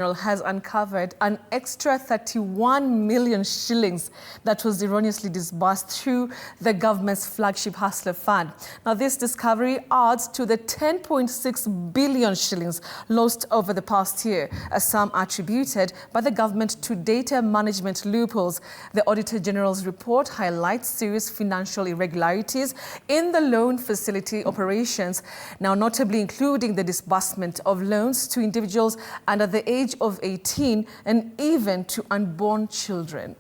has uncovered an extra 31 million shillings that was erroneously disbursed through the government's flagship Hustler Fund. Now, this discovery adds to the 10.6 billion shillings lost over the past year, a sum attributed by the government to data management loopholes. The Auditor General's report highlights serious financial irregularities in the loan facility operations, now notably including the disbursement of loans to individuals under the age of 18 and even to unborn children.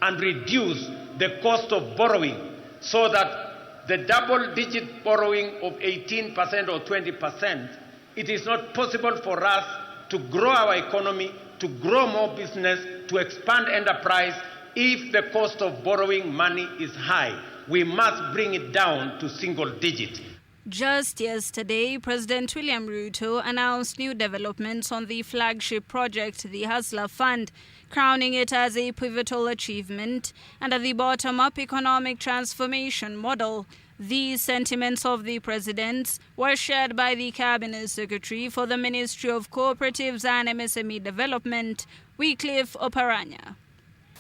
And reduce the cost of borrowing so that the double-digit borrowing of 18% or 20%, it is not possible for us to grow our economy, to grow more business, to expand enterprise if the cost of borrowing money is high. We must bring it down to single digit. Just yesterday, President William Ruto announced new developments on the flagship project, the Hustler Fund, crowning it as a pivotal achievement under the bottom-up economic transformation model. These sentiments of the President were shared by the Cabinet Secretary for the Ministry of Cooperatives and MSME Development, Wycliffe Oparanya.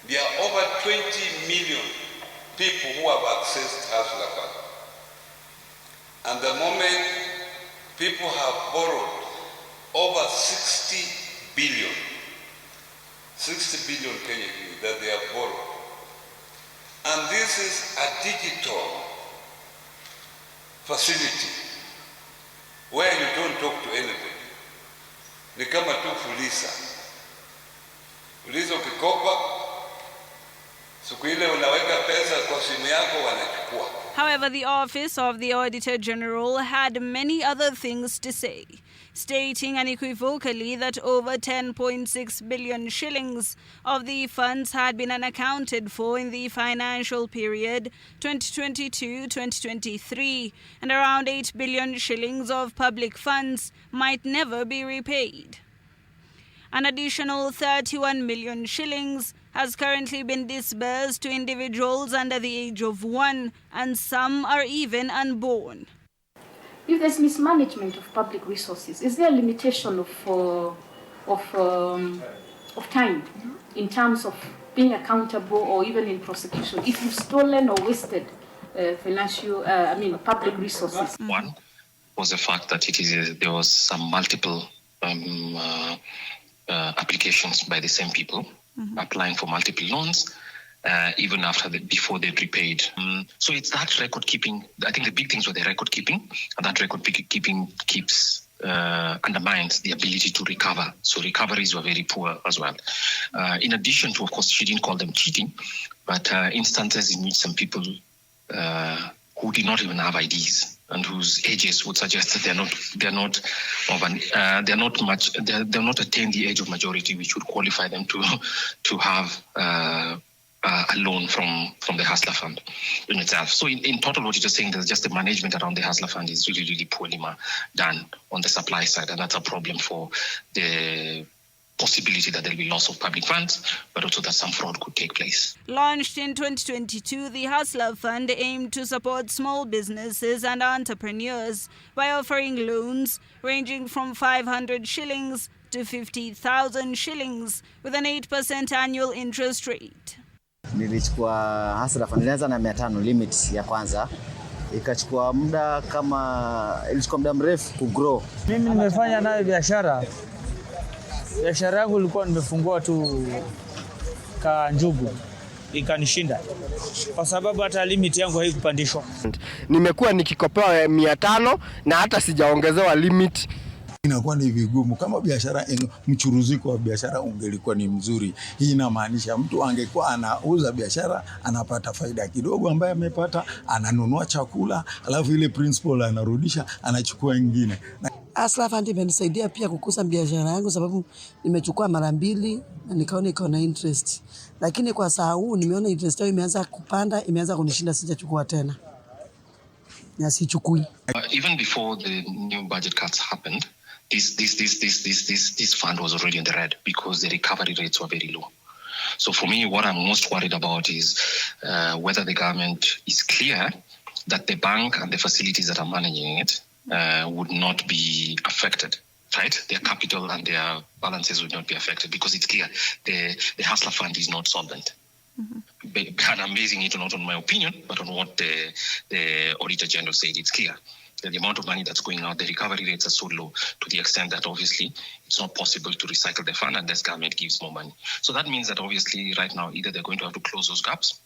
There are over 20 million people who have accessed Hustler Fund. And the moment people have borrowed over 60 billion Kenya that they have borrowed. And this is a digital facility where you don't talk to anybody. Ni kama tu Fuliza. Fuliza ukikopa, siku ile unaweka pesa kwa simu yako wanachukua. However, the Office of the Auditor General had many other things to say, stating unequivocally that over 10.6 billion shillings of the funds had been unaccounted for in the financial period 2022-2023, and around 8 billion shillings of public funds might never be repaid. An additional 31 million shillings has currently been disbursed to individuals under the age of 1, and some are even unborn. If there's mismanagement of public resources, is there a limitation of time in terms of being accountable or even in prosecution if you've stolen or wasted public resources? One was the fact that there was some multiple applications by the same people applying for multiple loans, even before they repaid. So it's that record keeping. I think the big things were the record keeping, and that record keeping undermines the ability to recover. So recoveries were very poor as well. In addition to, of course, she didn't call them cheating, but instances in which some people who did not even have IDs and whose ages would suggest that they're not attained the age of majority, which would qualify them to have a loan from the Hustler Fund in itself. So in total, what you're just saying, there's just the management around the Hustler Fund is really, really poorly done on the supply side, and that's a problem for the possibility that there will be loss of public funds, but also that some fraud could take place. Launched in 2022, the Hustler Fund aimed to support small businesses and entrepreneurs by offering loans ranging from 500 shillings to 50,000 shillings with an 8% annual interest rate. Nilichukua Hustler Fund, nilianza na 500 limit ya kwanza. Ikachukua ilichukua muda mrefu kugrow. Mimi nimefanya nayo biashara yangu ilikuwa nimefungua tu njugu, ikanishinda kwa sababu hata limit yangu haikupandishwa. Nimekuwa nikikopewa 500 na hata sijaongezewa limit. Inakuwa ni vigumu kama biashara, mchuruziko wa biashara ungelikuwa ni mzuri. Hii inamaanisha mtu angekuwa anauza biashara, anapata faida kidogo ambaye amepata, ananunua chakula, alafu ile principal anarudisha, anachukua nyingine. Hustler Fund imenisaidia pia kukuza biashara yangu sababu nimechukua mara 2 na nikaona iko na interest. Lakini kwa saa huu nimeona interest yao imeanza kupanda, imeanza kunishinda, sijachukua tena. Na sichukui. Even before the new budget cuts happened, this fund was already in the red because the recovery rates were very low. So for me, what I'm most worried about is whether the government is clear that the bank and the facilities that are managing it would not be affected. Right, their capital and their balances would not be affected because it's clear the Hustler Fund is not solvent. And I'm basing it not on my opinion, but on what the Auditor General said. It's clear that the amount of money that's going out, the recovery rates are so low to the extent that obviously it's not possible to recycle the fund unless government gives more money. So that means that obviously right now either they're going to have to close those gaps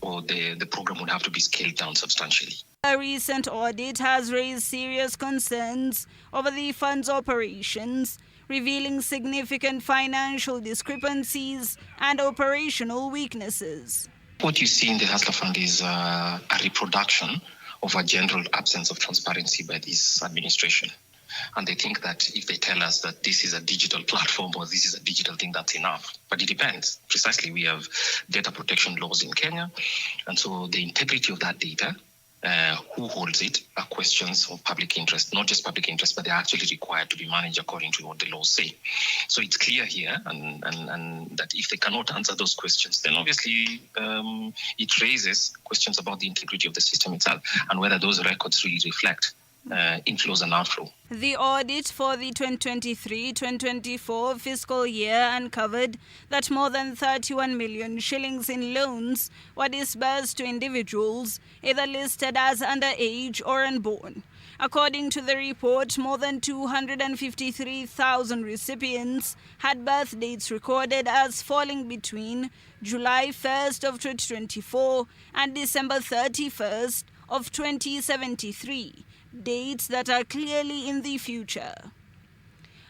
or the program would have to be scaled down substantially. A recent audit has raised serious concerns over the fund's operations, revealing significant financial discrepancies and operational weaknesses. What you see in the Hustler Fund is a reproduction of a general absence of transparency by this administration. And they think that if they tell us that this is a digital platform or this is a digital thing, that's enough. But it depends. Precisely, we have data protection laws in Kenya. And so the integrity of that data, who holds it, are questions of public interest, not just public interest, but they're actually required to be managed according to what the laws say. So it's clear here and that if they cannot answer those questions, then obviously it raises questions about the integrity of the system itself and whether those records really reflect inflows and outflow. The audit for the 2023-2024 fiscal year uncovered that more than 31 million shillings in loans were disbursed to individuals either listed as underage or unborn. According to the report, more than 253,000 recipients had birth dates recorded as falling between July 1st of 2024 and December 31st of 2073. Dates that are clearly in the future.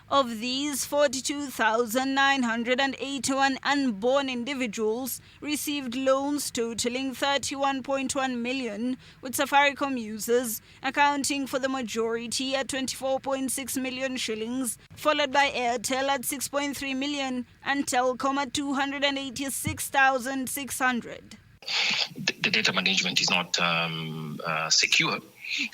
Of these, 42,981 unborn individuals received loans totaling 31.1 million, with Safaricom users accounting for the majority at 24.6 million shillings, followed by Airtel at 6.3 million and Telcom at 286,600. The data management is not secure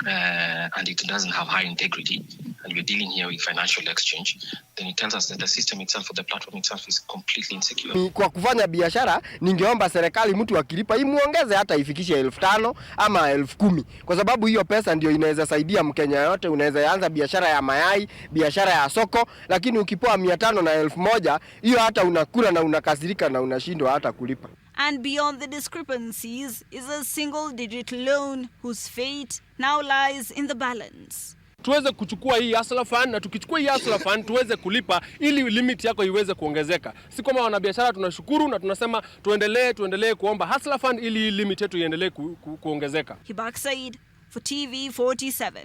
and it doesn't have high integrity, and we're dealing here with financial exchange, then it tells us that the system itself or the platform itself is completely insecure. Kwa kufanya biashara, ningeomba serikali mtu akilipa imuongeze hata ifikishe 5,000 ama 10,000, kwa sababu hiyo pesa ndio inaweza saidia Mkenya yote. Unaweza anza biashara ya mayai, biashara ya soko, lakini ukipoa 500 na 1,000, hiyo hata unakula na unakasirika na unashindwa hata kulipa. And beyond the discrepancies is a single-digit loan whose fate now lies in the balance. Tuweze kuchukua hii Hustler Fund na tukichukua hii Hustler Fund tuweze kulipa ili limit yako iweze kuongezeka. Si kama wanabiashara tunashukuru na tunasema tuendelee kuomba Hustler Fund ili limit yetu iendelee kuongezeka. Hibak Said for TV 47.